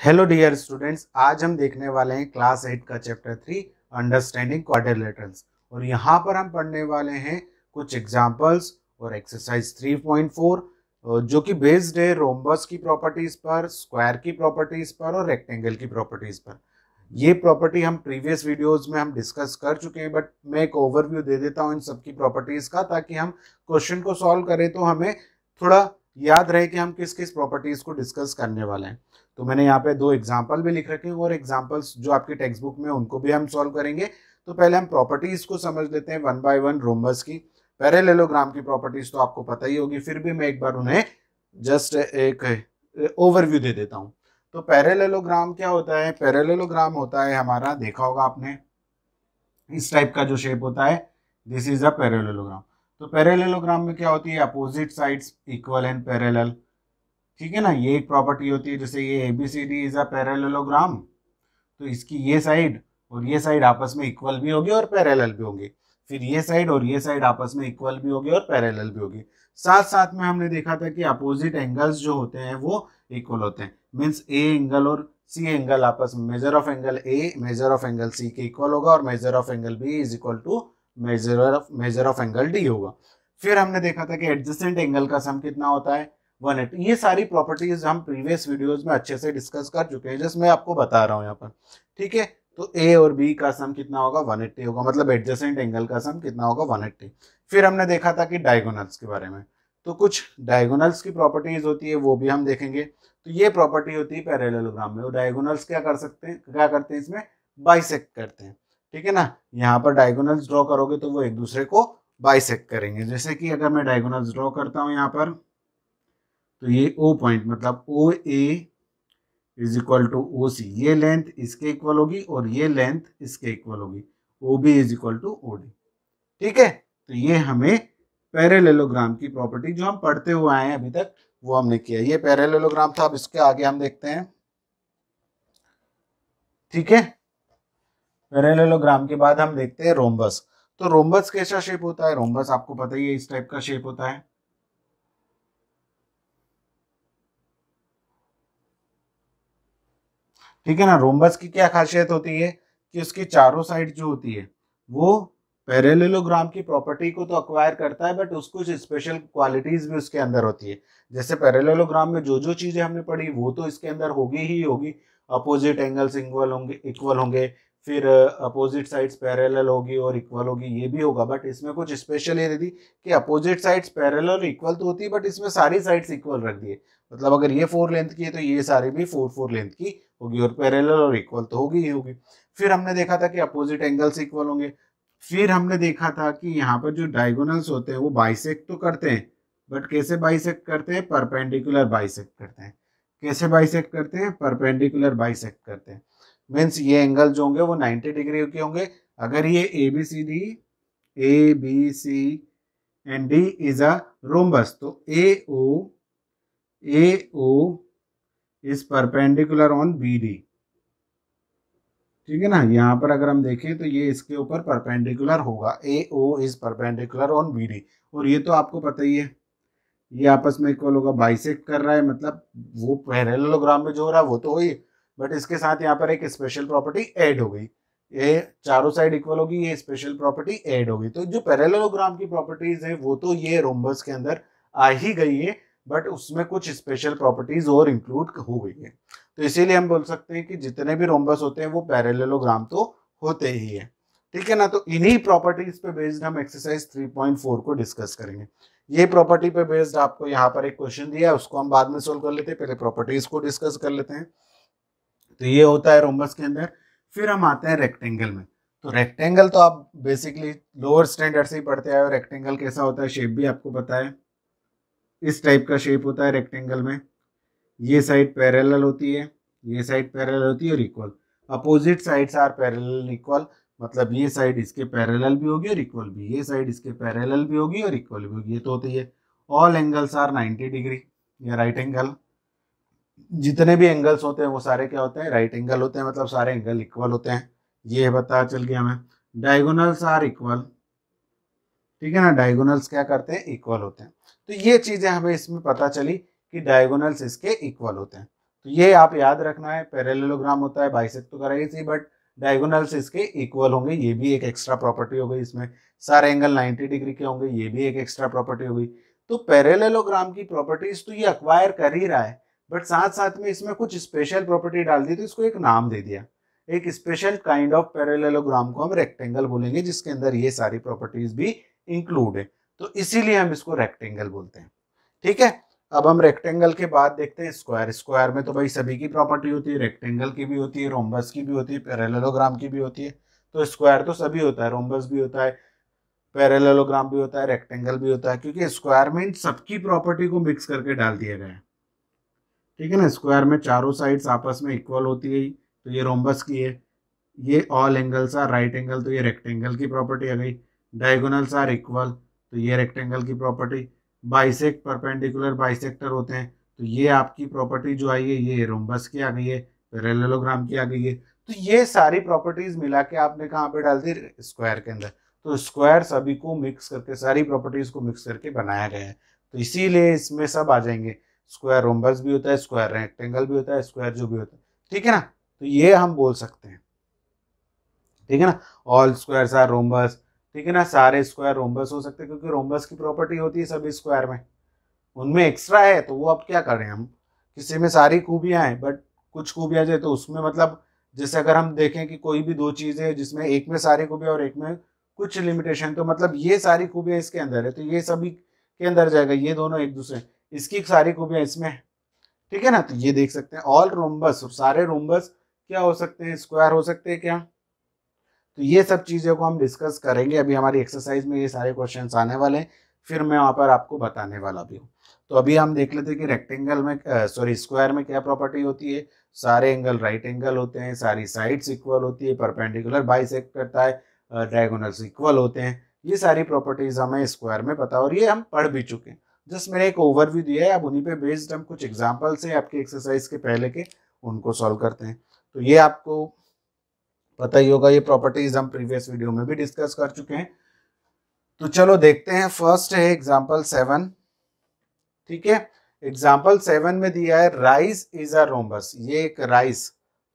Hello dear students, आज हम देखने वाले हैं क्लास 8 का चैप्टर 3 अंडरस्टैंडिंग क्वाड्रिलेटरल्स। और यहाँ पर हम पढ़ने वाले हैं कुछ एग्जांपल्स और एक्सरसाइज 3.4 जो कि बेस्ड है रोम्बस की प्रॉपर्टीज पर, स्क्वायर की प्रॉपर्टीज पर और रेक्टेंगल की प्रॉपर्टीज पर। ये प्रॉपर्टी हम प्रीवियस वीडियोस में हम डिस्कस कर चुके हैं, बट मैं एक ओवरव्यू दे देता हूँ इन सबकी प्रॉपर्टीज का, ताकि हम क्वेश्चन को सॉल्व करें तो हमें थोड़ा याद रहे कि हम किस किस प्रॉपर्टीज को डिस्कस करने वाले हैं। तो मैंने यहाँ पे दो एग्जाम्पल भी लिख रखे हैं और एग्जाम्पल्स जो आपकी टेक्स्ट बुक में उनको भी हम सॉल्व करेंगे। तो पहले हम प्रॉपर्टीज को समझ लेते हैं वन बाय वन रोम्बस की। पैरेललोग्राम की प्रॉपर्टीज तो आपको पता ही होगी, फिर भी मैं एक बार उन्हें जस्ट एक ओवरव्यू दे देता हूँ। तो पैरेललोग्राम क्या होता है? पैरेललोग्राम होता है हमारा, देखा होगा आपने, इस टाइप का जो शेप होता है, दिस इज अ पैरेललोग्राम। तो पैरेललोग्राम में क्या होती है? Opposite sides equal and parallel. ठीक है ना, ये एक प्रॉपर्टी होती है। जैसे ये ABCD इज अ पैरेललोग्राम, तो इसकी ये साइड और ये साइड आपस में इक्वल भी होगी और पैरेलल भी होंगी। फिर ये साइड और ये साइड आपस में इक्वल भी होगी और पैरेलल भी होगी। साथ साथ में हमने देखा था कि अपोजिट एंगल्स जो होते हैं वो इक्वल होते हैं। मीन्स A एंगल और C एंगल आपस में, measure of angle A measure of angle C के इक्वल होगा और measure of angle B is equal to measure of angle D होगा। फिर हमने देखा था कि एडजेसेंट एंगल का सम कितना होता है? 180। ये सारी प्रॉपर्टीज हम प्रीवियस वीडियोस में अच्छे से डिस्कस कर चुके हैं, जस्ट मैं आपको बता रहा हूँ यहाँ पर। ठीक है, तो A और B का सम कितना होगा? 180 होगा, मतलब एडजेसेंट एंगल का सम कितना होगा? 180। फिर हमने देखा था कि डायगोनल्स के बारे में, तो कुछ डायगोनल्स की प्रॉपर्टीज होती है, वो भी हम देखेंगे। तो ये प्रॉपर्टी होती है पैरेललोग्राम में। वो डायगोनल्स क्या करते हैं इसमें? बाइसेक्ट करते हैं। ठीक है ना, यहाँ पर डायगोनल्स ड्रॉ करोगे तो वो एक दूसरे को बाइसेक्ट करेंगे। जैसे कि अगर मैं डायगोनल्स ड्रॉ करता हूँ यहाँ पर, तो ये O पॉइंट मतलब OA is equal to OC, ये लेंथ इसके इक्वल होगी और ये लेंथ इसके इक्वल होगी। OB is equal to OD। ठीक है, तो ये हमें पैरेललोग्राम की प्रॉपर्टी जो हम पढ़ते हुए आए हैं अभी तक, वो हमने किया। ये पैरेललोग्राम था। अब इसके आगे हम देखते हैं। ठीक है, पैरेललोग्राम के बाद हम देखते हैं रोम्बस। तो रोम्बस कैसा शेप होता है? रोम्बस आपको पता ही है, इस टाइप का शेप होता है। ठीक है ना, रोम्बस की क्या खासियत होती है कि उसकी चारों साइड जो होती है वो पैरेललोग्राम की प्रॉपर्टी को तो अक्वायर करता है, बट उसको कुछ स्पेशल क्वालिटीज भी उसके अंदर होती है। जैसे पैरेललोग्राम में जो जो चीजें हमने पढ़ी वो तो इसके अंदर होगी ही होगी। अपोजिट एंगल्स इक्वल होंगे, फिर अपोजिट साइड्स पैरेलल होगी और इक्वल होगी, ये भी होगा। बट इसमें कुछ स्पेशल ये थी कि अपोजिट साइड्स पैरेलल और इक्वल तो होती है, बट इसमें सारी साइड्स इक्वल रख दिए। मतलब अगर ये 4 लेंथ की है तो ये सारी भी 4 लेंथ की होगी और पैरेलल और इक्वल तो होगी ही होगी। फिर हमने देखा था कि अपोजिट एंगल्स इक्वल होंगे। फिर हमने देखा था कि यहाँ पर जो डायगोनल्स होते हैं वो बाइसेक्ट तो करते हैं, बट कैसे बाइसेक्ट करते हैं? परपेंडिकुलर बाइसेक्ट करते हैं। कैसे बाइसेक्ट करते हैं? परपेंडिकुलर बाइसेक्ट करते हैं। मीन्स ये एंगल जो होंगे वो 90 डिग्री के होंगे। अगर ये ABC and D is a rhombus, तो AO is perpendicular on BD। ठीक है ना, यहाँ पर अगर हम देखें तो ये इसके ऊपर परपेंडिकुलर होगा। AO is perpendicular on BD। और ये तो आपको पता ही है, ये आपस में इक्वल होगा। बाइसेक्ट कर रहा है मतलब वो पैरेललोग्राम में जो हो रहा है वो तो हुई, बट इसके साथ यहाँ पर एक स्पेशल प्रॉपर्टी ऐड हो गई। ये चारों साइड इक्वल होगी, ये स्पेशल प्रॉपर्टी ऐड होगी। तो जो पैरेललोग्राम की प्रॉपर्टीज है वो तो ये रोम्बस के अंदर आ ही गई है, बट उसमें कुछ स्पेशल प्रॉपर्टीज और इंक्लूड हो गई है। तो इसीलिए हम बोल सकते हैं कि जितने भी रोम्बस होते हैं वो पैरेललोग्राम तो होते ही है। ठीक है ना, तो इन्हीं प्रॉपर्टीज पे बेस्ड हम एक्सरसाइज 3.4 को डिस्कस करेंगे। ये प्रॉपर्टी पे बेस्ड आपको यहाँ पर एक क्वेश्चन दिया है, उसको हम बाद में सोल्व कर लेते हैं, पहले प्रॉपर्टीज को डिस्कस कर लेते हैं। तो ये होता है रोम्बस के अंदर। फिर हम आते हैं रेक्टेंगल में। तो रेक्टेंगल तो आप बेसिकली लोअर स्टैंडर्ड से ही पढ़ते आए हो। रेक्टेंगल कैसा होता है, शेप भी आपको पता है, इस टाइप का शेप होता है रेक्टेंगल में। ये साइड पैरेलल होती है, ये साइड पैरेलल होती है और equal. Opposite sides are parallel equal, मतलब ये साइड इसके पैरेलल भी होगी और इक्वल भी, ये साइड इसके पैरेलल भी होगी और इक्वल भी होगी। ये तो होती है। ऑल एंगल्स आर 90 डिग्री, या राइट एंगल। जितने भी एंगल्स होते हैं वो सारे क्या होते हैं? राइट एंगल होते हैं, मतलब सारे एंगल इक्वल होते हैं। ये पता चल गया हमें। Diagonals are equal. ठीक है ना, डायगोनल्स क्या करते हैं? इक्वल होते हैं। तो ये चीजें हमें इसमें पता चली कि डायगोनल्स इसके इक्वल होते हैं। तो ये आप याद रखना है, पैरेललोग्राम होता है, बाइसेक्ट तो करेगा ही, बट डायगोनल्स इसके इक्वल होंगे, ये भी एक एक्स्ट्रा प्रॉपर्टी हो गई। इसमें सारे एंगल 90 डिग्री के होंगे, ये भी एक एक्स्ट्रा प्रॉपर्टी हो गई। तो पैरेललोग्राम की प्रॉपर्टीज तो ये अक्वायर कर ही रहा है, बट साथ साथ में इसमें कुछ स्पेशल प्रॉपर्टी डाल दी, तो इसको एक नाम दे दिया। एक स्पेशल काइंड ऑफ पैरेललोग्राम को हम रेक्टेंगल बोलेंगे, जिसके अंदर ये सारी प्रॉपर्टीज भी इंक्लूड है, तो इसीलिए हम इसको रेक्टेंगल बोलते हैं। ठीक है, अब हम रेक्टेंगल के बाद देखते हैं स्क्वायर। स्क्वायर में तो भाई सभी की प्रॉपर्टी होती है, रेक्टेंगल की भी होती है, रोम्बस की भी होती है, पैरेललोग्राम की भी होती है। तो स्क्वायर तो सभी होता है, रोम्बस भी होता है, पैरेललोग्राम भी होता है, रेक्टेंगल भी होता है, क्योंकि स्क्वायर में इन सबकी प्रॉपर्टी को मिक्स करके डाल दिया गया है। ठीक है ना, स्क्वायर में चारों साइड्स आपस में इक्वल होती है, तो ये रोम्बस की है। ये all angles are right angle, तो ये रेक्टेंगल की प्रॉपर्टी आ गई। डायगोनल्स आर इक्वल, तो ये रेक्टेंगल की प्रॉपर्टी। बाइसेक्ट परपेंडिकुलर बाइसेक्टर होते हैं, तो ये आपकी प्रॉपर्टी जो आई है ये रोम्बस की आ गई है, पैरेललोग्राम की आ गई है। तो ये सारी प्रॉपर्टीज मिला के आपने कहाँ पे डाल दी, स्क्वायर के अंदर। तो स्क्वायर सभी को मिक्स करके, सारी प्रॉपर्टीज को मिक्स करके बनाया गया है, तो इसीलिए इसमें सब आ जाएंगे। स्क्वायर रोम्बस भी होता है, स्क्वायर रेक्टेंगल भी होता है, स्क्वायर जो भी होता है। ठीक है ना, तो ये हम बोल सकते हैं। ठीक है ना, ऑल स्क्वायर्स आर रोम्बस। ठीक है ना, सारे स्क्वायर रोम्बस हो सकते हैं, क्योंकि रोम्बस की प्रॉपर्टी होती है सभी स्क्वायर में। उनमें एक्स्ट्रा है तो वो अब क्या करें हम, किसी में सारी खूबियां हैं बट कुछ खूबियां जो है, तो उसमें मतलब जैसे अगर हम देखें कि कोई भी दो चीजें है जिसमें एक में सारी खूबियां और एक में कुछ लिमिटेशन, तो मतलब ये सारी खूबियां इसके अंदर है तो ये सभी के अंदर जाएगा, ये दोनों एक दूसरे, इसकी सारी खूबियां इसमें है। ठीक है ना, तो ये देख सकते हैं ऑल रोम्बस, सारे रोम्बस क्या हो सकते हैं, स्क्वायर हो सकते हैं क्या। तो ये सब चीज़ों को हम डिस्कस करेंगे, अभी हमारी एक्सरसाइज में ये सारे क्वेश्चंस आने वाले हैं, फिर मैं वहाँ पर आपको बताने वाला भी हूँ। तो अभी हम देख लेते हैं कि रेक्टेंगल में सॉरी स्क्वायर में क्या प्रॉपर्टी होती है। सारे एंगल राइट एंगल होते हैं, सारी साइड्स इक्वल होती है, परपेंडिकुलर बाइसेक्ट करता है, डायगोनल्स इक्वल होते हैं। ये सारी प्रॉपर्टीज हमें स्क्वायर में पता, और ये हम पढ़ भी चुके हैं। जस्ट मैंने एक ओवरव्यू दिया है, अब उन्हीं पे बेस्ड हम कुछ एग्जाम्पल्स हैं आपके एक्सरसाइज के पहले के, उनको सॉल्व करते हैं। तो ये आपको पता ही होगा, ये प्रॉपर्टीज हम प्रीवियस वीडियो में भी डिस्कस कर चुके हैं। तो चलो देखते हैं, फर्स्ट है एग्जांपल 7। ठीक है, एग्जांपल 7 में दिया है राइस इज अ रोम्बस। ये एक राइस,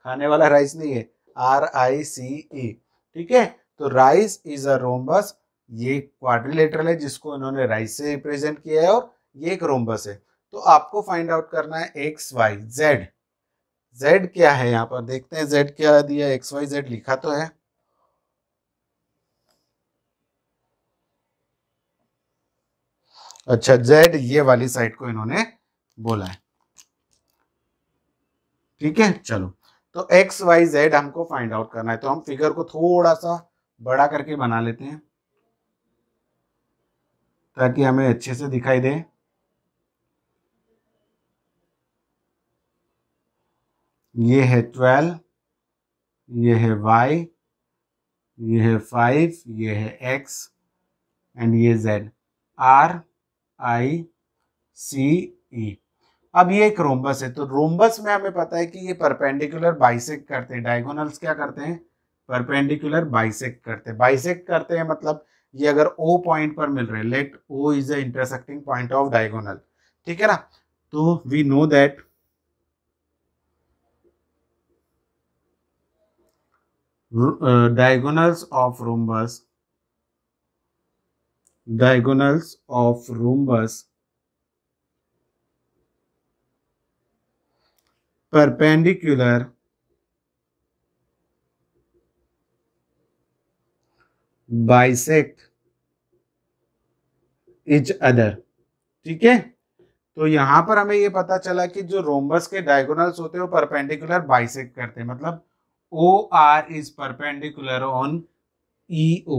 खाने वाला राइस नहीं है, RICE। ठीक है, तो राइस इज अ रोम्बस, ये क्वाड्रिलेटरल है जिसको इन्होंने राइस से रिप्रेजेंट किया है, और ये एक रोम्बस है। तो आपको फाइंड आउट करना है XYZ। Z क्या है, यहाँ पर देखते हैं Z क्या दिया, XYZ लिखा तो है। अच्छा, Z ये वाली साइड को इन्होंने बोला है। ठीक है, चलो तो XYZ हमको फाइंड आउट करना है, तो हम फिगर को थोड़ा सा बड़ा करके बना लेते हैं ताकि हमें अच्छे से दिखाई दे। ये है 12, ये है Y, ये है 5, ये है X एंड ये Z, RICE। अब ये एक रोम्बस है, तो रोम्बस में हमें पता है कि ये परपेंडिकुलर बाइसेक्ट करते हैं, डायगोनल्स क्या करते हैं, परपेंडिकुलर बाइसेक्ट करते हैं। बाइसेक्ट करते हैं मतलब ये अगर O पॉइंट पर मिल रहे हैं, let O is the intersecting point of diagonal. ठीक है ना, तो we know that diagonals of rhombus perpendicular bisect each other। ठीक है, तो यहां पर हमें ये पता चला कि जो रोम्बस के डायगोनल्स होते हैं वो परपेंडिकुलर बाइसेक्ट करते हैं, मतलब OR is perpendicular on EO,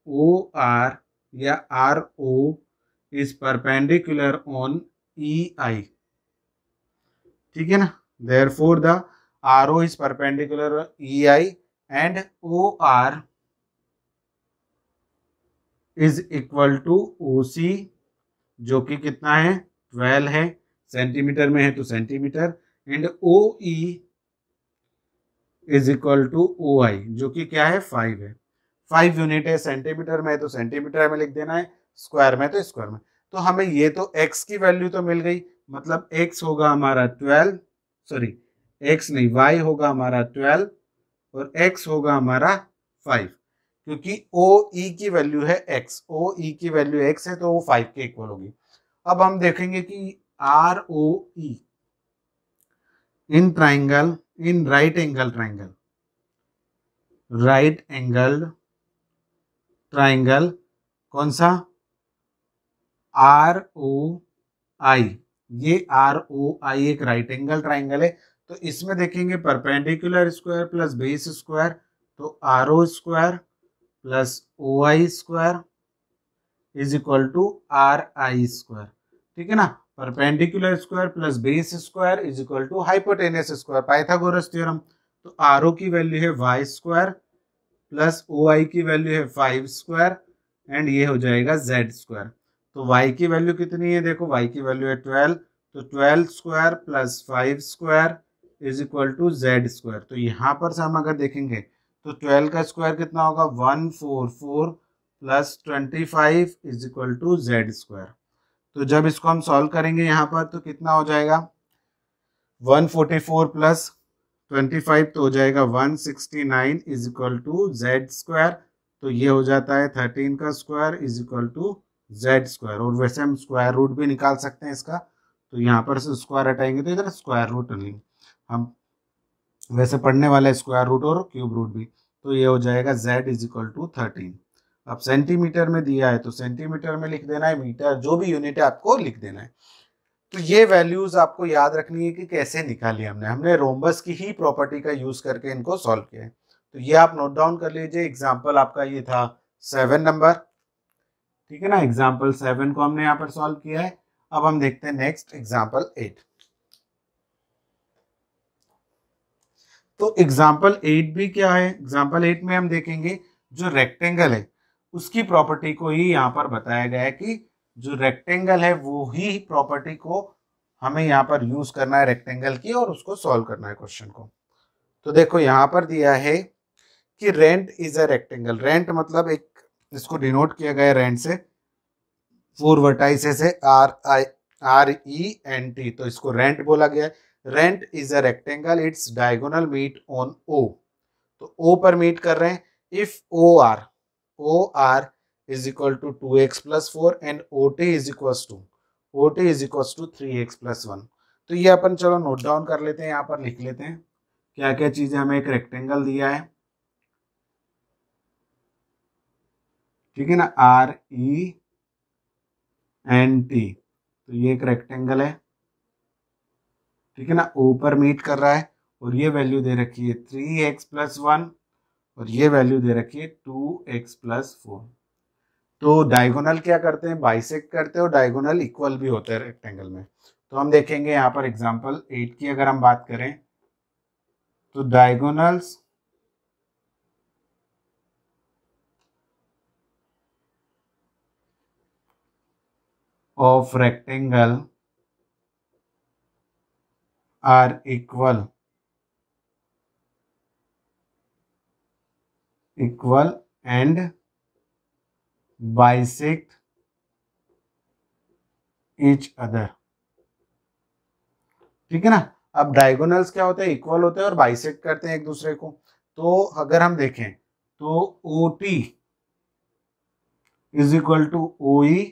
OR या RO is perpendicular on EI। ठीक है ना, therefore the RO is perpendicular EI and OR is equal to OC, जो कि कितना है 12 है, सेंटीमीटर में है तो centimetre, and OE is equal to OI, जो कि क्या है 5 है। 5 यूनिट है, सेंटीमीटर में है तो सेंटीमीटर में लिख देना है, स्क्वायर में तो स्क्वायर में। तो हमें ये तो x की वैल्यू तो मिल गई, मतलब x होगा हमारा 12, सॉरी x नहीं, y होगा हमारा 12 और x होगा हमारा 5, क्योंकि OE की वैल्यू है x, OE की वैल्यू x है तो वो 5 के इक्वल होगी। अब हम देखेंगे कि ROE in triangle, in right angle triangle, right angle triangle कौन सा, ROI, ये ROI एक राइट एंगल ट्राइंगल है। तो इसमें देखेंगे perpendicular square plus base square, तो RO square plus OI square is equal to RI square, ठीक है ना। Perpendicular square plus base square is equal to hypotenuse square, Pythagoras theorem. तो RO की वैल्यू है y स्क्वायर प्लस OI की value है 5 square and ये हो जाएगा z स्क्वायर। तो y की वैल्यू कितनी है, देखो y की वैल्यू है 12, तो 12 square plus 5 square is equal to z square. तो यहाँ पर से हम अगर देखेंगे तो 12 का स्क्वायर कितना होगा 144 plus 25 is equal to z square. तो जब इसको हम सॉल्व करेंगे यहाँ पर तो कितना हो जाएगा 144 प्लस 25 तो हो जाएगा 169 is equal to z square. तो ये हो जाता है 13 का square is equal to z square. और वैसे हम स्क्वायर रूट भी निकाल सकते हैं इसका, तो यहाँ पर से स्क्वायर हटाएंगे तो इधर स्क्वायर रूट नहीं, हम वैसे पढ़ने वाला है स्क्वायर रूट और क्यूब रूट भी। तो ये हो जाएगा z इज इक्वल टू 13। अब सेंटीमीटर में दिया है तो सेंटीमीटर में लिख देना है, मीटर जो भी यूनिट है आपको लिख देना है। तो ये वैल्यूज आपको याद रखनी है कि कैसे निकाली हमने रोम्बस की ही प्रॉपर्टी का यूज करके इनको सॉल्व किया है। तो ये आप नोट डाउन कर लीजिए। एग्जांपल आपका ये था 7 नंबर, ठीक है ना। एग्जांपल 7 को हमने यहाँ पर सॉल्व किया है। अब हम देखते हैं नेक्स्ट एग्जांपल 8। तो एग्जांपल 8 भी क्या है, एग्जांपल 8 में हम देखेंगे जो रेक्टेंगल है उसकी प्रॉपर्टी को ही यहाँ पर बताया गया है कि जो रेक्टेंगल है वो ही प्रॉपर्टी को हमें यहाँ पर यूज करना है रेक्टेंगल की और उसको सॉल्व करना है क्वेश्चन को। तो देखो यहाँ पर दिया है कि rent is a rectangle. Rent मतलब एक, इसको डिनोट किया गया है रेंट से, 4 वर्टाइसेस है RENT, तो इसको रेंट बोला गया है। RENT is a rectangle, its diagonal meet on O, तो O पर मीट कर रहे हैं। If OR is equal to 2x plus 4 and OT is equals to 3x plus 1। तो ये अपन चलो नोट डाउन कर लेते हैं, यहाँ पर लिख लेते हैं क्या क्या चीजें। हमें एक रेक्टेंगल दिया है, ठीक है ना, RENT, तो ये एक रेक्टेंगल है, ठीक है ना। O पर मीट कर रहा है और ये वैल्यू दे रखी है 3x plus 1 और ये वैल्यू दे रखी है 2x plus 4। तो डायगोनल क्या करते हैं, बाइसेक्ट करते हैं और डायगोनल इक्वल भी होते हैं रेक्टेंगल में। तो हम देखेंगे यहाँ पर एग्जांपल 8 की अगर हम बात करें तो diagonals of rectangle are equal and bisect each other, ठीक है ना। अब डायगोनल्स क्या होते हैं, इक्वल होते हैं और बाइसेक्ट करते हैं एक दूसरे को। तो अगर हम देखें तो OT is equal to OE,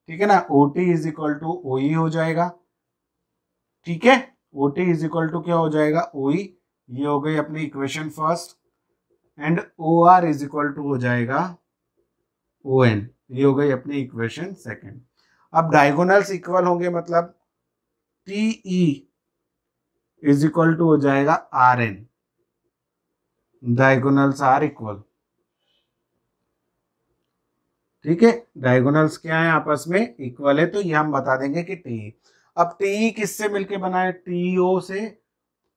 ठीक है ना, OT is equal to OE हो जाएगा, ठीक है। OT इज इक्वल टू क्या हो जाएगा OE, ये हो गई अपनी equation first. And OR is equal to हो जाएगा ON, ये हो गई अपनी इक्वेशन सेकंड। अब डायगोनल्स इक्वल होंगे मतलब TE इज इक्वल टू हो जाएगा RN, डायगोनल्स आर इक्वल, ठीक है। डायगोनल्स क्या है आपस में इक्वल है, तो ये हम बता देंगे कि TE। अब TE किससे मिलके बना है, TO से,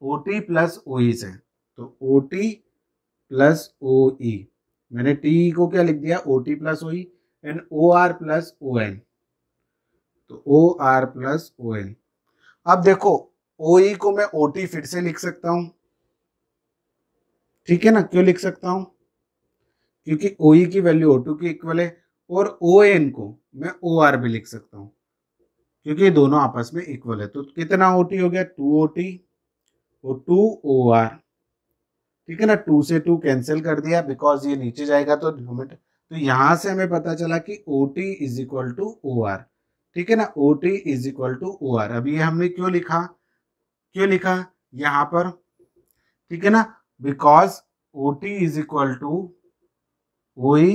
OT प्लस OE से। तो OT प्लस OE, मैंने TE को क्या लिख दिया OT plus OE and OR plus ON, तो OR प्लस ON। अब देखो OE को मैं OT फिर से लिख सकता हूं, ठीक है ना। क्यों लिख सकता हूं, क्योंकि OE की वैल्यू O2 की इक्वल है और ON को मैं OR भी लिख सकता हूं क्योंकि दोनों आपस में इक्वल है। तो कितना OT हो गया 2OT और 2OR, ठीक है ना, 2 से 2 कैंसिल कर दिया बिकॉज ये नीचे जाएगा तो डिनोमिनेटर, तो यहां से हमें पता चला कि OT is equal to OR, ठीक है ना, OT is equal to OR। अब ये हमने क्यों लिखा यहाँ पर, ठीक है ना, because OT is equal to OE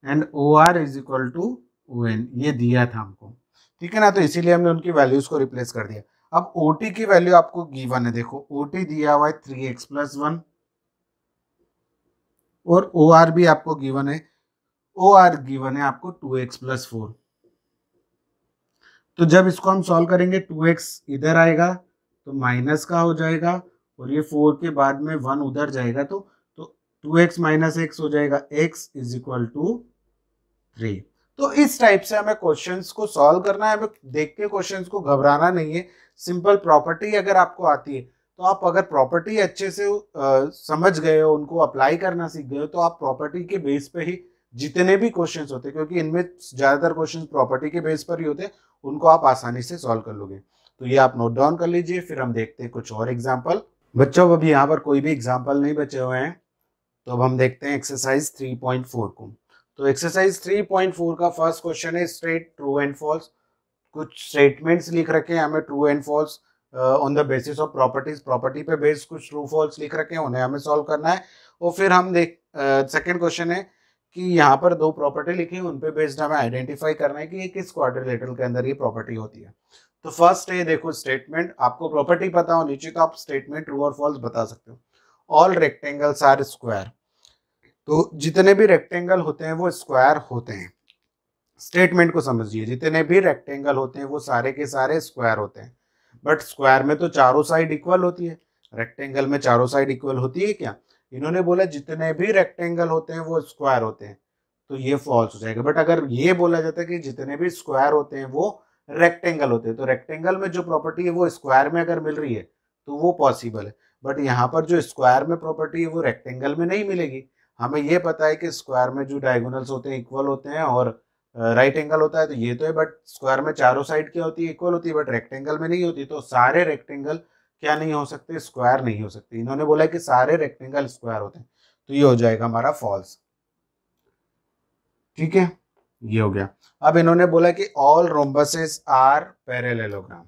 and OR is equal to ON, ये दिया था हमको, ठीक है ना, तो इसीलिए हमने उनकी वैल्यूज को रिप्लेस कर दिया। अब OT की वैल्यू आपको गिवन है, देखो OT दिया हुआ है 3x+1 और OR भी आपको गिवन है, OR गिवन है आपको 2x+4। तो जब इसको हम सॉल्व करेंगे 2x इधर आएगा तो माइनस का हो जाएगा और ये 4 के बाद में 1 उधर जाएगा तो 2x माइनस x हो जाएगा, x इज इक्वल टू 3। तो इस टाइप से हमें क्वेश्चंस को सॉल्व करना है, हमें देख के क्वेश्चंस को घबराना नहीं है। सिंपल प्रॉपर्टी अगर आपको आती है तो आप अगर प्रॉपर्टी अच्छे से समझ गए हो, उनको अप्लाई करना सीख गए हो, तो आप प्रॉपर्टी के बेस पे ही जितने भी क्वेश्चंस होते हैं, क्योंकि इनमें ज्यादातर क्वेश्चंस प्रॉपर्टी के बेस पर ही होते हैं, उनको आप आसानी से सॉल्व कर लोगे। तो ये आप नोट डाउन कर लीजिए, फिर हम देखते हैं कुछ और एग्जाम्पल। बच्चों अभी यहाँ पर कोई भी एग्जाम्पल नहीं बचे हुए हैं, तो अब हम देखते हैं एक्सरसाइज 3.4 को। तो एक्सरसाइज 3.4 का फर्स्ट क्वेश्चन है स्टेट ट्रू एंड फॉल्स। कुछ स्टेटमेंट्स लिख रखे हैं हमें true and falls on the basis of properties, property पे बेस्ड कुछ ट्रू फॉल्स लिख रखे हैं, उन्हें हमें सॉल्व करना है। और फिर हम सेकंड क्वेश्चन है कि यहाँ पर दो प्रॉपर्टी लिखी है, उन पे बेस्ड हमें आइडेंटिफाई करना है कि ये किस क्वाड्रिलेटरल के अंदर ये प्रॉपर्टी होती है। तो फर्स्ट है, देखो स्टेटमेंट, आपको प्रॉपर्टी पता हो नीचे तो आप स्टेटमेंट ट्रू और फॉल्स बता सकते हो। ऑल रेक्टेंगल्स आर स्क्वायर, तो जितने भी रेक्टेंगल होते हैं वो स्क्वायर होते हैं। स्टेटमेंट को समझिए, जितने भी रेक्टेंगल होते हैं वो सारे के सारे स्क्वायर होते हैं। बट स्क्वायर में तो चारों साइड इक्वल होती है, रेक्टेंगल में चारों साइड इक्वल होती है क्या? इन्होंने बोला जितने भी रेक्टेंगल होते हैं वो स्क्वायर होते हैं, तो ये फॉल्स हो जाएगा। बट अगर ये बोला जाता है कि जितने भी स्क्वायर होते हैं वो रेक्टेंगल होते हैं, तो रेक्टेंगल में जो प्रॉपर्टी है वो स्क्वायर में अगर मिल रही है तो वो पॉसिबल है। बट यहाँ पर जो स्क्वायर में प्रॉपर्टी है वो रेक्टेंगल में नहीं मिलेगी। हमें ये पता है कि स्क्वायर में जो डायगोनल्स होते हैं इक्वल होते हैं और राइट एंगल होता है, तो ये तो है, बट स्क्वायर में चारों साइड क्या होती है? इक्वल होती है, बट रेक्टेंगल में नहीं होती। तो सारे रेक्टेंगल क्या नहीं हो सकते? स्क्वायर नहीं हो सकते। इन्होंने बोला कि सारे रेक्टेंगल स्क्वायर होते हैं, तो ये हो जाएगा हमारा फॉल्स, ठीक है, ये हो गया। अब इन्होंने बोला कि ऑल रोम्बसेस आर पैरेललोग्राम,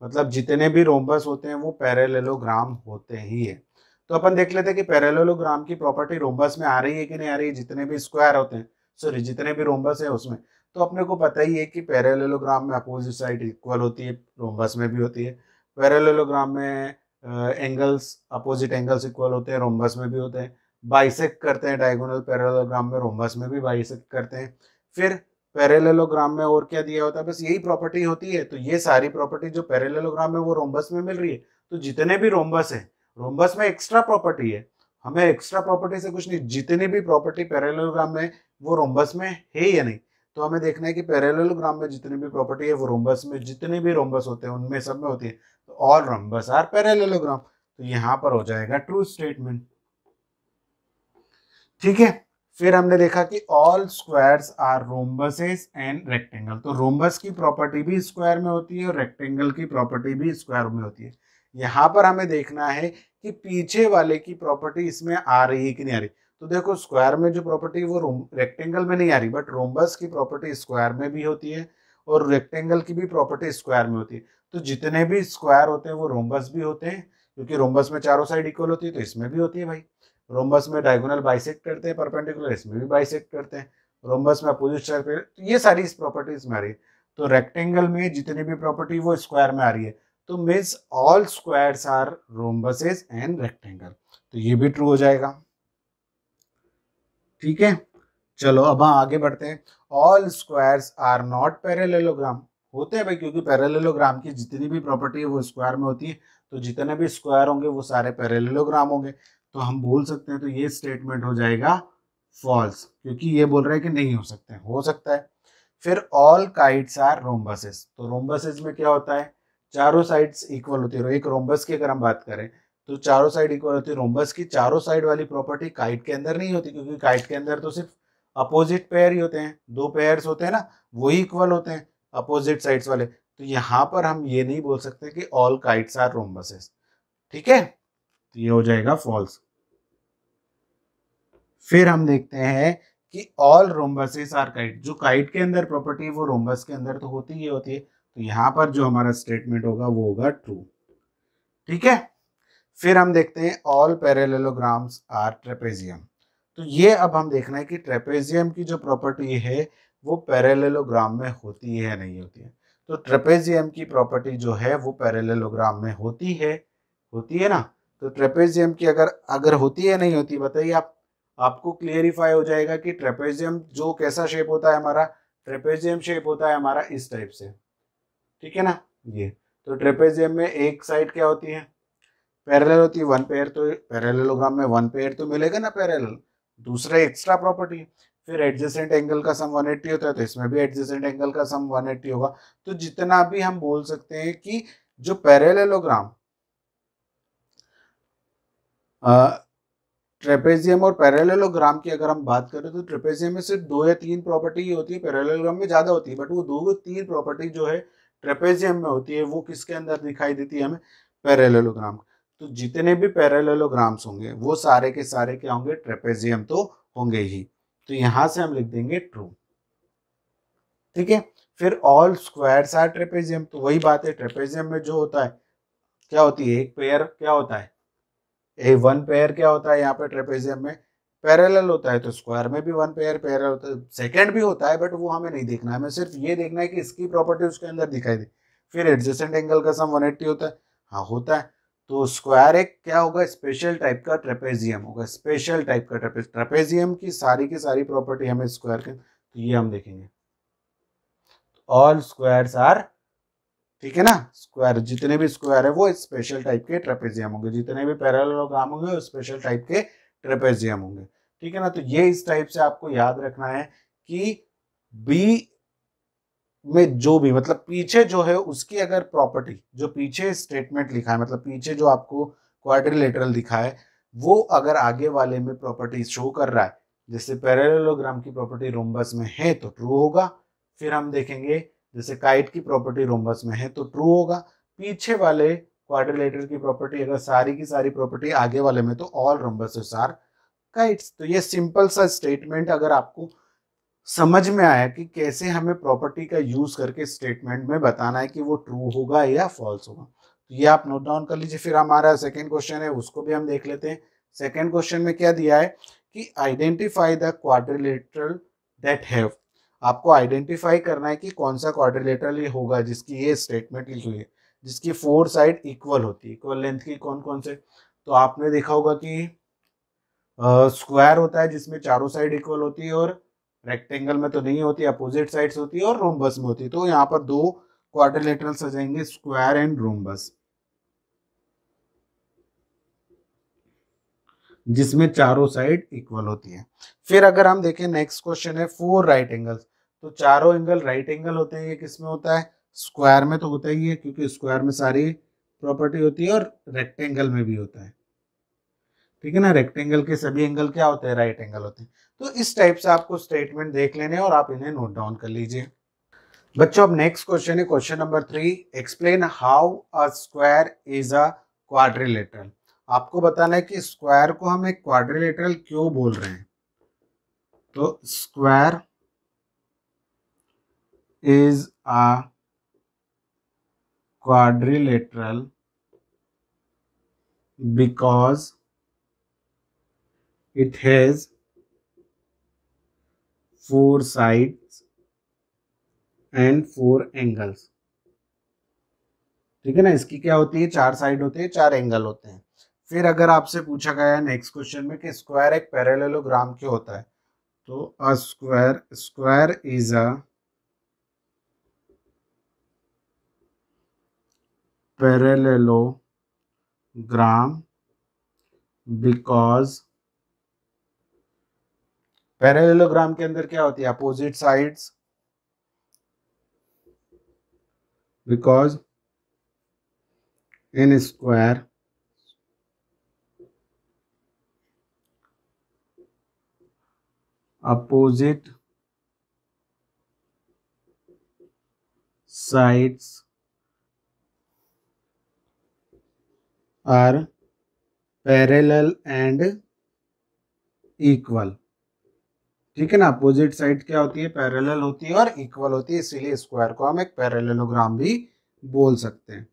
मतलब जितने भी रोम्बस होते हैं वो पैरेललोग्राम होते ही है। तो अपन देख लेते हैं कि पैरेललोग्राम की प्रॉपर्टी रोम्बस में आ रही है कि नहीं आ रही है, जितने भी स्क्वायर होते हैं, सॉरी जितने भी रोम्बस है उसमें। तो अपने को पता ही है कि पैरेललोग्राम में अपोजिट साइड इक्वल होती है, रोम्बस में भी होती है। पैरेललोग्राम में एंगल्स, अपोजिट एंगल्स इक्वल होते हैं, रोम्बस में भी होते हैं। बाइसेक्ट करते हैं डायगोनल पैरेललोग्राम में, रोम्बस में भी बाइसेक्ट करते हैं। फिर पैरेललोग्राम में और क्या दिया होता है? बस यही प्रॉपर्टी होती है। तो ये सारी प्रॉपर्टी जो पैरेललोग्राम में वो रोम्बस में मिल रही है। तो जितने भी रोम्बस है, रोम्बस में एक्स्ट्रा प्रॉपर्टी है, हमें एक्स्ट्रा प्रॉपर्टी से कुछ नहीं, जितनी भी प्रॉपर्टी पैरेललोग्राम में वो रोम्बस में है या नहीं। तो हमें देखना है कि पैरेललोग्राम में जितनी भी प्रॉपर्टी है वो रोम्बस में, जितने भी रोम्बस होते हैं उनमें सब में होती है। तो ऑल रोम्बस आर पैरेललोग्राम, तो यहाँ पर हो जाएगा ट्रू स्टेटमेंट, ठीक है। फिर हमने देखा कि all squares are rhombuses and rectangle, तो रोम्बस की प्रॉपर्टी भी स्क्वायर में होती है और रेक्टेंगल की प्रॉपर्टी भी स्क्वायर में होती है। यहाँ पर हमें देखना है कि पीछे वाले की प्रॉपर्टी इसमें आ रही है कि नहीं आ रही। तो देखो स्क्वायर में जो प्रॉपर्टी वो रेक्टेंगल में नहीं आ रही, बट रोम्बस की प्रॉपर्टी स्क्वायर में भी होती है और रेक्टेंगल की भी प्रॉपर्टी स्क्वायर में होती है। तो जितने भी स्क्वायर होते हैं वो रोम्बस भी होते हैं, क्योंकि रोम्बस में चारों साइड इक्वल होती है, तो इसमें भी होती है भाई। रोम्बस में डायगोनल बाइसेक्ट करते हैं परपेंडिकुलर, इसमें भी बाइसेक्ट करते हैं। रोम्बस में अपोजिट साइड पे, तो ये सारी इस प्रॉपर्टीज में आ रही है। तो रेक्टेंगल में जितनी भी प्रॉपर्टी वो स्क्वायर में आ रही है, तो means all squares are rhombuses and rectangle, तो ये भी ट्रू हो जाएगा, ठीक है। चलो अब हम आगे बढ़ते हैं। All squares are not parallelogram, होते हैं भाई, क्योंकि पैरेललोग्राम की जितनी भी प्रॉपर्टी है वो स्क्वायर में होती है, तो जितने भी स्क्वायर होंगे वो सारे पैरेललोग्राम होंगे। तो हम बोल सकते हैं, तो ये स्टेटमेंट हो जाएगा फॉल्स, क्योंकि ये बोल रहा है कि नहीं हो सकते, हो सकता है। फिर ऑल काइट्स आर रोम्बसेस, तो रोम्बसेस में क्या होता है? चारों साइड्स इक्वल होती है। एक रोम्बस की अगर हम बात करें तो चारों साइड इक्वल होती है। रोम्बस की चारों साइड वाली प्रॉपर्टी काइट के अंदर नहीं होती, क्योंकि काइट के अंदर तो सिर्फ अपोजिट पेयर ही होते हैं, दो पेयर्स होते हैं ना, वही इक्वल होते हैं अपोजिट साइड्स वाले। तो यहाँ पर हम ये नहीं बोल सकते कि ऑल काइट्स आर रोम्बसेस, ठीक है, तो ये हो जाएगा फॉल्स। फिर हम देखते हैं कि ऑल रोम्बसेस आर काइट, जो काइट के अंदर प्रॉपर्टी है वो रोम्बस के अंदर तो होती ही होती है, तो यहाँ पर जो हमारा स्टेटमेंट होगा वो होगा ट्रू। ठीक है, फिर हम देखते हैं ऑल पैरेललोग्राम्स आर ट्रेपेजियम। तो ये अब हम देखना है कि ट्रेपेजियम की जो प्रॉपर्टी है वो पैरेललोग्राम में होती है या नहीं होती है। तो ट्रेपेजियम की प्रॉपर्टी जो है वो पैरेललोग्राम में होती है ना। तो ट्रेपेजियम की अगर अगर होती है नहीं होती बताइए आप, आपको क्लियरिफाई हो जाएगा कि ट्रेपेजियम जो कैसा शेप होता है हमारा, ट्रेपेजियम शेप होता है हमारा इस टाइप से, ठीक है ना। ये तो ट्रेपेजियम में एक साइड क्या होती है, पैरेलल होती है, वन पेयर, तो पैरेललोग्राम में वन पेयर तो मिलेगा ना पैरेलल, दूसरा एक्स्ट्रा प्रॉपर्टी। फिर एडजेसेंट एंगल का सम 180 होता है, तो इसमें भी एडजेसेंट एंगल का सम 180 होगा। तो जितना भी हम बोल सकते हैं कि जो पैरेललोग्राम ट्रेपेजियम और पैरेललोग्राम की अगर हम बात करें तो ट्रेपेजियम में सिर्फ 2 या 3 प्रॉपर्टी ही होती है, पैरेललोग्राम में ज्यादा होती है, बट वो 2 3 प्रॉपर्टी जो है ट्रेपेजियम में होती है वो किसके अंदर दिखाई देती है हमें, पैरेललोग्राम। तो जितने भी पैरेललोग्राम्स होंगे वो सारे के सारे क्या होंगे, ट्रेपेजियम तो होंगे ही। तो यहां से हम लिख देंगे ट्रू। ठीक है, फिर ऑल स्क्वायर्स आर ट्रेपेजियम, तो वही बात है, ट्रेपेजियम में जो होता है क्या होती है, एक पेयर क्या होता है, ए वन पेयर क्या होता है यहाँ पे ट्रेपेजियम में, पैरेलल होता है। तो स्क्वायर में भी वन पेयर पैरेलल होता है, सेकंड भी होता है बट वो हमें नहीं देखना है, हमें सिर्फ ये देखना है कि इसकी प्रॉपर्टी उसके अंदर दिखाई दे। फिर एडजेसेंट एंगल का सम 180 होता है, हाँ होता है। तो स्क्वायर एक क्या होगा, स्पेशल टाइप का ट्रेपेजियम होगा, स्पेशल टाइप का ट्रेपेजियम की सारी प्रॉपर्टी हमें स्क्वायर के, तो ये हम देखेंगे ऑल स्क्वायर्स आर, ठीक है ना, स्क्वायर जितने भी स्क्वायर है वो स्पेशल टाइप के ट्रेपेजियम होंगे, जितने भी पैरेललोग्राम होंगे वो स्पेशल टाइप के ट्रेपेजियम होंगे। ठीक है ना, तो ये इस टाइप से आपको याद रखना है कि बी में जो भी मतलब पीछे जो है उसकी अगर प्रॉपर्टी, जो पीछे स्टेटमेंट लिखा है मतलब पीछे जो आपको क्वाड्रिलेटरल दिखा है वो अगर आगे वाले में प्रॉपर्टी शो कर रहा है, जैसे पैरेललोग्राम की प्रॉपर्टी रोम्बस में है तो ट्रू होगा। फिर हम देखेंगे जैसे काइट की प्रॉपर्टी रोम्बस में है तो ट्रू होगा। पीछे वाले क्वाड्रिलेटरल की प्रॉपर्टी अगर सारी की सारी प्रॉपर्टी आगे वाले में, तो ऑल रोम्बस आर काइट्स। तो ये सिंपल सा स्टेटमेंट अगर आपको समझ में आया कि कैसे हमें प्रॉपर्टी का यूज करके स्टेटमेंट में बताना है कि वो ट्रू होगा या फॉल्स होगा, तो ये आप नोट डाउन कर लीजिए। फिर हमारा सेकंड क्वेश्चन है उसको भी हम देख लेते हैं। सेकंड क्वेश्चन में क्या दिया है कि identify the quadrilateral that have, आपको आइडेंटिफाई करना है कि कौन सा क्वाड्रिलेटरल ये होगा जिसकी ये स्टेटमेंट लिखी हुई है, जिसकी 4 साइड इक्वल होती है, इक्वल लेंथ की कौन कौन से। तो आपने देखा होगा कि स्क्वायर होता है जिसमें चारों साइड इक्वल होती है, और रेक्टेंगल में तो नहीं होती, अपोजिट साइड्स होती है, और रोम्बस में होती है। तो यहाँ पर 2 क्वाड्रिलेटरल्स आ जाएंगे, स्क्वायर एंड रोम्बस, जिसमें चारों साइड इक्वल होती है। फिर अगर हम देखें नेक्स्ट क्वेश्चन है 4 राइट एंगल्स, तो चारों एंगल राइट एंगल होते हैं, ये किस में होता है, स्क्वायर में तो होता ही है क्योंकि स्क्वायर में सारी प्रॉपर्टी होती है, और रेक्टेंगल में भी होता है। ठीक है ना, रेक्टेंगल के सभी एंगल क्या होते हैं, राइट एंगल होते हैं। तो इस टाइप से आपको स्टेटमेंट देख लेने हैं और आप इन्हें नोट डाउन कर लीजिए। बच्चों अब नेक्स्ट क्वेश्चन है question number 3, explain how a square is a quadrilateral. आपको बताना है कि स्क्वायर को हम एक क्वाड्रिलेटरल क्यों बोल रहे हैं। तो square is a quadrilateral because it has 4 sides and 4 angles। ठीक है ना, इसकी क्या होती है, 4 साइड होती है, 4 एंगल होते हैं। फिर अगर आपसे पूछा गया है नेक्स्ट क्वेश्चन में कि स्क्वायर एक पैरेललोग्राम क्यों होता है, तो a square is a parallelogram because, parallelogram के अंदर क्या होती है, opposite sides, because in square opposite sides are parallel and equal. ठीक है ना, अपोजिट साइड क्या होती है, पैरेलल होती है और इक्वल होती है, इसीलिए स्क्वायर को हम एक पैरेललोग्राम भी बोल सकते हैं।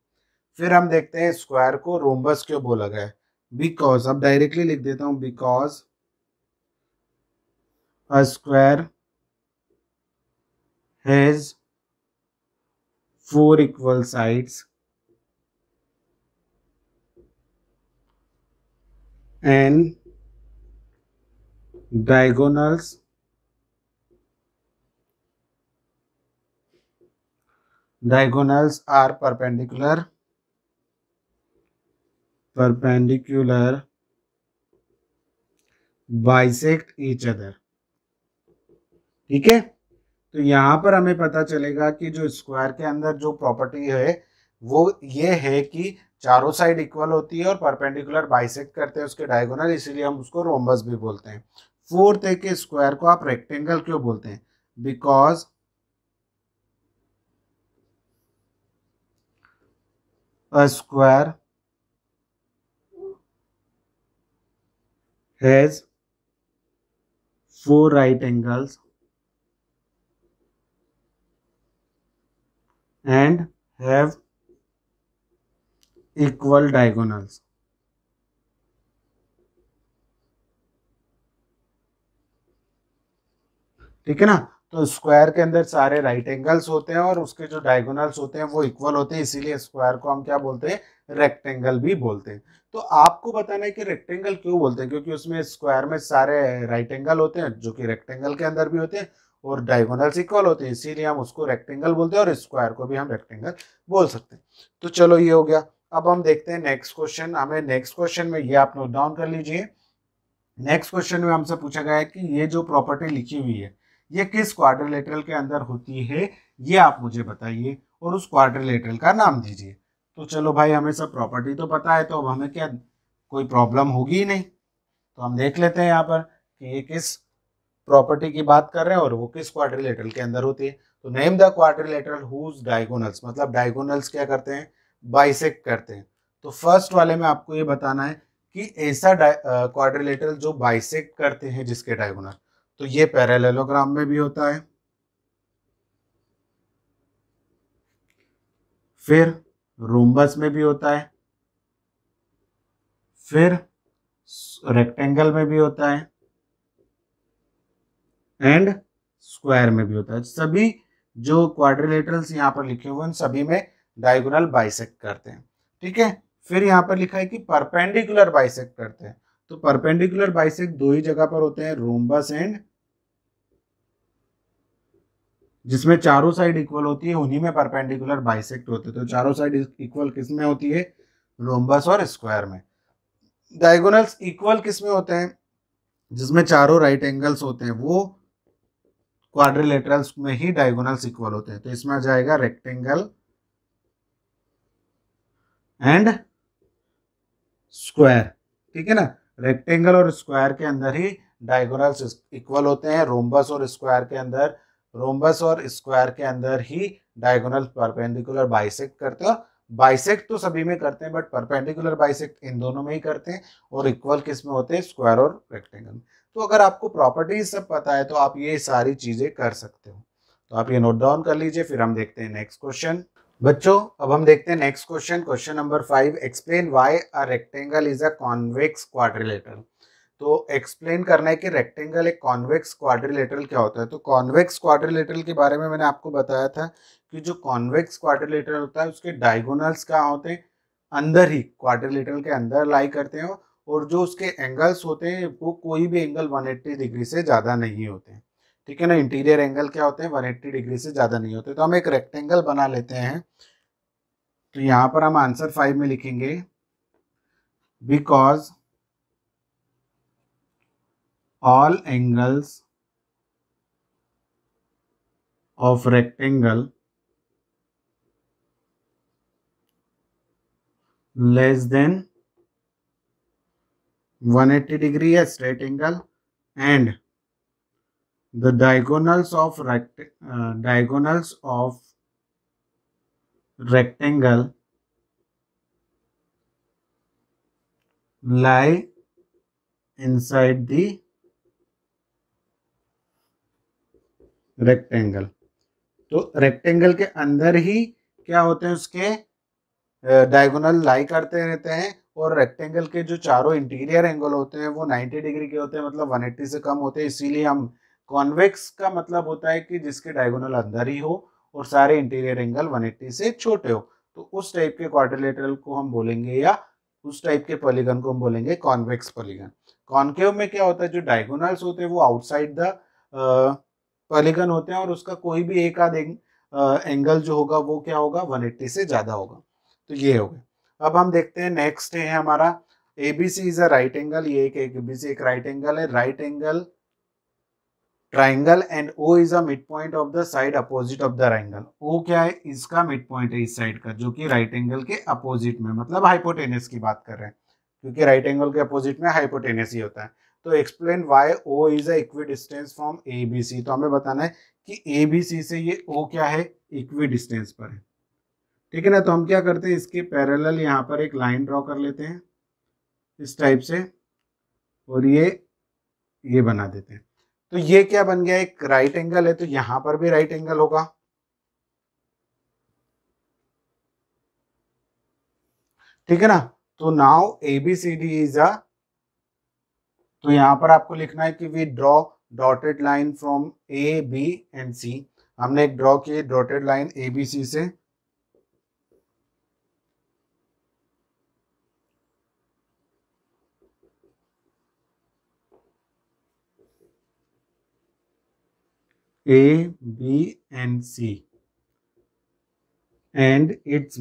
फिर हम देखते हैं स्क्वायर को रोम्बस क्यों बोला गया है। बिकॉज, अब डायरेक्टली लिख देता हूं, because a square has 4 equal sides and diagonals are perpendicular bisect each other। ठीक है, तो यहां पर हमें पता चलेगा कि जो स्क्वायर के अंदर जो प्रॉपर्टी है वो ये है कि चारों साइड इक्वल होती है और परपेंडिकुलर बाइसेक्ट करते हैं उसके डायगोनल, इसीलिए हम उसको रोम्बस भी बोलते हैं। फोर्थ है कि स्क्वायर को आप रेक्टेंगल क्यों बोलते हैं, because a square has 4 right angles and have equal diagonals। ठीक है ना, तो स्क्वायर के अंदर सारे राइट एंगल्स होते हैं और उसके जो डायगोनल्स होते हैं वो इक्वल होते हैं, इसीलिए स्क्वायर को हम क्या बोलते हैं, रेक्टेंगल भी बोलते हैं। तो आपको बताना है कि रेक्टेंगल क्यों बोलते हैं, क्योंकि उसमें स्क्वायर में सारे राइट एंगल होते हैं जो कि रेक्टेंगल के अंदर भी होते हैं और डायगोनल्स इक्वल होते हैं, इसीलिए हम उसको रेक्टेंगल बोलते हैं और स्क्वायर को भी हम रेक्टेंगल बोल सकते हैं। तो चलो ये हो गया। अब हम देखते हैं नेक्स्ट क्वेश्चन। हमें नेक्स्ट क्वेश्चन में, ये आप नोट डाउन कर लीजिए, नेक्स्ट क्वेश्चन में हमसे पूछा गया है कि ये जो प्रॉपर्टी लिखी हुई है ये किस क्वाड्रिलेटरल के अंदर होती है, ये आप मुझे बताइए और उस क्वाड्रिलेटरल का नाम दीजिए। तो चलो भाई, हमें सब प्रॉपर्टी तो पता है, तो अब हमें क्या कोई प्रॉब्लम होगी ही नहीं। तो हम देख लेते हैं यहाँ पर कि ये किस प्रॉपर्टी की बात कर रहे हैं और वो किस क्वाड्रिलेटरल के अंदर होती है। तो name the quadrilateral whose diagonals, मतलब डायगोनल्स क्या करते हैं, बाइसेक्ट करते हैं। तो फर्स्ट वाले में आपको ये बताना है कि ऐसा क्वाड्रिलेटरल जो बाइसेक्ट करते हैं जिसके डायगोनल, तो ये पैरेललोग्राम में भी होता है, फिर रोम्बस में भी होता है, फिर रेक्टेंगल में भी होता है एंड स्क्वायर में भी होता है। सभी जो क्वाड्रिलेटरल्स यहाँ पर लिखे हुए हैं सभी में डायगोनल बाइसेक्ट करते हैं। ठीक है, फिर यहाँ पर लिखा है कि परपेंडिकुलर बाइसेक्ट करते हैं। तो परपेंडिकुलर बाइसेक्ट दो ही जगह पर होते हैं, रोम्बस एंड, जिसमें चारों साइड इक्वल होती है उन्हीं में परपेंडिकुलर बाइसेक्ट होते हैं। तो चारों साइड इक्वल किस में होती है, रोम्बस और स्क्वायर में। डायगोनल्स इक्वल किस में होते हैं, जिसमें चारों राइट एंगल्स होते हैं, वो क्वाड्रिलेटरल्स में ही डायगोनल्स इक्वल होते हैं। तो इसमें आ जाएगा रेक्टेंगल एंड स्क्वायर। ठीक है ना, रेक्टेंगल और स्क्वायर के अंदर ही डायगोनल्स इक्वल होते हैं, रोम्बस और स्क्वायर के अंदर, रोम्बस और स्क्वायर के अंदर ही डायगोनल परपेंडिकुलर बाइसेक्ट करते हैं। बाइसेक्ट तो सभी में करते हैं बट परपेंडिकुलर बाइसेक्ट इन दोनों में ही करते हैं, और इक्वल किस में होते हैं, स्क्वायर और रेक्टेंगल। तो अगर आपको प्रॉपर्टीज सब पता है तो आप ये सारी चीजें कर सकते हो। तो आप ये नोट डाउन कर लीजिए, फिर हम देखते हैं नेक्स्ट क्वेश्चन। बच्चों अब हम देखते हैं next question, question number 5। Explain why a rectangle is a convex quadrilateral. तो एक्सप्लेन करना है कि रेक्टेंगल एक कॉन्वेक्स क्वाड्रिलेटरल क्या होता है। तो कॉन्वेक्स क्वाड्रिलेटरल के बारे में मैंने आपको बताया था कि जो कॉन्वेक्स क्वाड्रिलेटरल होता है उसके डायगोनल्स कहाँ होते हैं, अंदर ही, क्वाड्रिलेटरल के अंदर लाई करते हैं, और जो उसके एंगल्स होते हैं वो कोई भी एंगल 180 डिग्री से ज़्यादा नहीं होते हैं। ठीक है ना, इंटीरियर एंगल क्या होते हैं, 180 डिग्री से ज़्यादा नहीं होते। तो हम एक रेक्टेंगल बना लेते हैं। तो यहाँ पर हम आंसर 5 में लिखेंगे, because all angles of rectangle less than 180 degree है straight angle, and the diagonals of rectangle lie inside the rectangle. तो रेक्टेंगल के अंदर ही क्या होते हैं, उसके डायगोनल लाई करते रहते हैं, और रेक्टेंगल के जो चारों इंटीरियर एंगल होते हैं वो 90 डिग्री के होते हैं, मतलब 180 से कम होते हैं। इसीलिए हम कॉन्वेक्स का मतलब होता है कि जिसके डायगोनल अंदर ही हो और सारे इंटीरियर एंगल 180 से छोटे हो, तो उस टाइप के क्वाड्रिलेटरल को हम बोलेंगे, या उस टाइप के पॉलीगन को हम बोलेंगे कॉन्वेक्स पॉलीगन। कॉन्केव में क्या होता है, जो डायगोनल्स होते हैं वो आउटसाइड द पॉलीगन होते हैं, और उसका कोई भी एक आध एंगल जो होगा वो क्या होगा, 180 से ज्यादा होगा। तो ये हो गया। अब हम देखते हैं नेक्स्ट है हमारा ABC is a right angle. ये एक एबीसी एक राइट एंगल है, right angle triangle, and O is a mid point of the side opposite of the triangle. O क्या है, इसका मिड पॉइंट है इस साइड का, जो कि राइट एंगल के अपोजिट में, मतलब हाइपोटेनस की बात कर रहे हैं, क्योंकि राइट एंगल के अपोजिट में हाइपोटेनस ही होता है। तो explain why O is a equidistance from A B C. तो हमें बताना है कि ए बी सी से ये ओ क्या है, इक्वी डिस्टेंस पर है, ठीक है ना। तो हम क्या करते हैं, इसके पैरेलल यहाँ पर एक लाइन ड्रॉ कर लेते हैं इस टाइप से, और ये बना देते हैं। तो ये क्या बन गया, एक राइट एंगल है, तो यहां पर भी राइट एंगल होगा, ठीक है ना। तो नाउ ABCD इज अ, तो यहां पर आपको लिखना है कि we draw dotted line from A B and C। हमने एक ड्रॉ की डॉटेड लाइन ABC से, A B and C, and it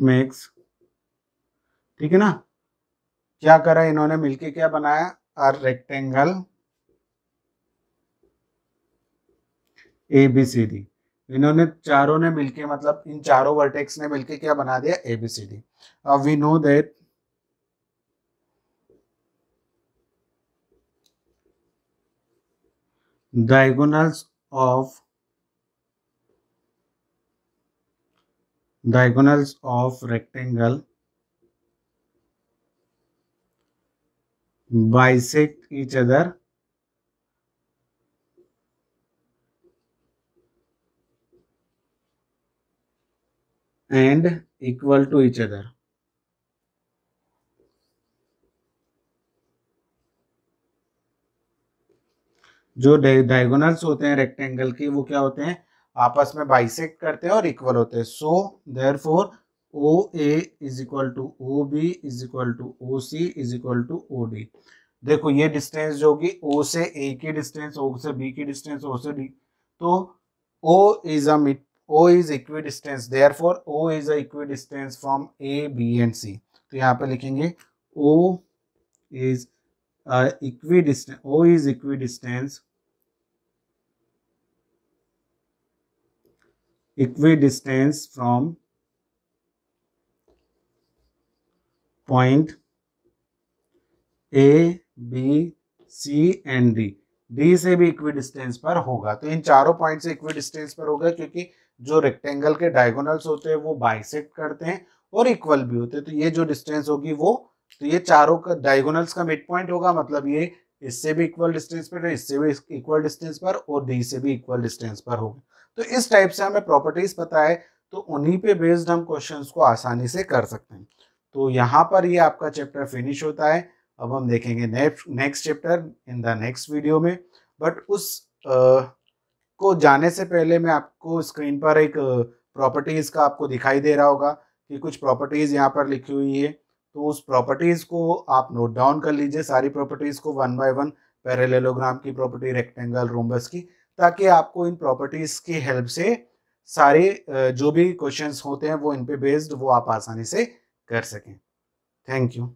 makes, ठीक है ना। क्या करा इन्होंने मिलके, क्या बनाया, अ रेक्टेंगल ABCD। इन्होंने चारों ने मिलके, मतलब इन चारों वर्टेक्स ने मिलके क्या बना दिया, ABCD। अब we know that diagonals of rectangle bisect each other and equal to each other। जो डायगोनल्स होते हैं रेक्टेंगल के, वो क्या होते हैं, आपस में बाइसेक्ट करते हैं और इक्वल होते हैं। So therefore O A is equal to O B is equal to O C is equal to O D. देखो ये डिस्टेंस जो होगी, ओ से ए की डिस्टेंस, ओ से बी की डिस्टेंस, ओ से डी, तो O is a mid, O is equidistance, therefore O is a equidistance from A B and C. तो यहाँ पे लिखेंगे O is equidistant, O is equidistance from point A, B, C and D। D से भी equidistance पर होगा, तो इन चारों पॉइंट से इक्विडिस्टेंस पर होगा, क्योंकि जो रेक्टेंगल के डायगोनल्स होते हैं वो बाइसेक्ट करते हैं और इक्वल भी होते हैं। तो ये जो डिस्टेंस होगी वो, तो ये चारों का डायगोनल्स का मिड पॉइंट होगा, मतलब ये इससे भी इक्वल डिस्टेंस पर है, इससे भी इक्वल डिस्टेंस पर, और डी से भी इक्वल डिस्टेंस पर होगा। तो इस टाइप से हमें प्रॉपर्टीज पता है, तो उन्हीं पे बेस्ड हम क्वेश्चंस को आसानी से कर सकते हैं। तो यहाँ पर ये आपका चैप्टर फिनिश होता है। अब हम देखेंगे next chapter in the next video में। बट उस को जाने से पहले मैं आपको स्क्रीन पर एक प्रॉपर्टीज का आपको दिखाई दे रहा होगा कि कुछ प्रॉपर्टीज यहाँ पर लिखी हुई है। तो उस प्रॉपर्टीज को आप नोट डाउन कर लीजिए, सारी प्रॉपर्टीज को वन बाय वन, पैरेललोग्राम की प्रॉपर्टी, रेक्टेंगल, रोम्बस की, ताकि आपको इन प्रॉपर्टीज की हेल्प से सारे जो भी क्वेश्चंस होते हैं वो इन पे बेस्ड वो आप आसानी से कर सकें। Thank you.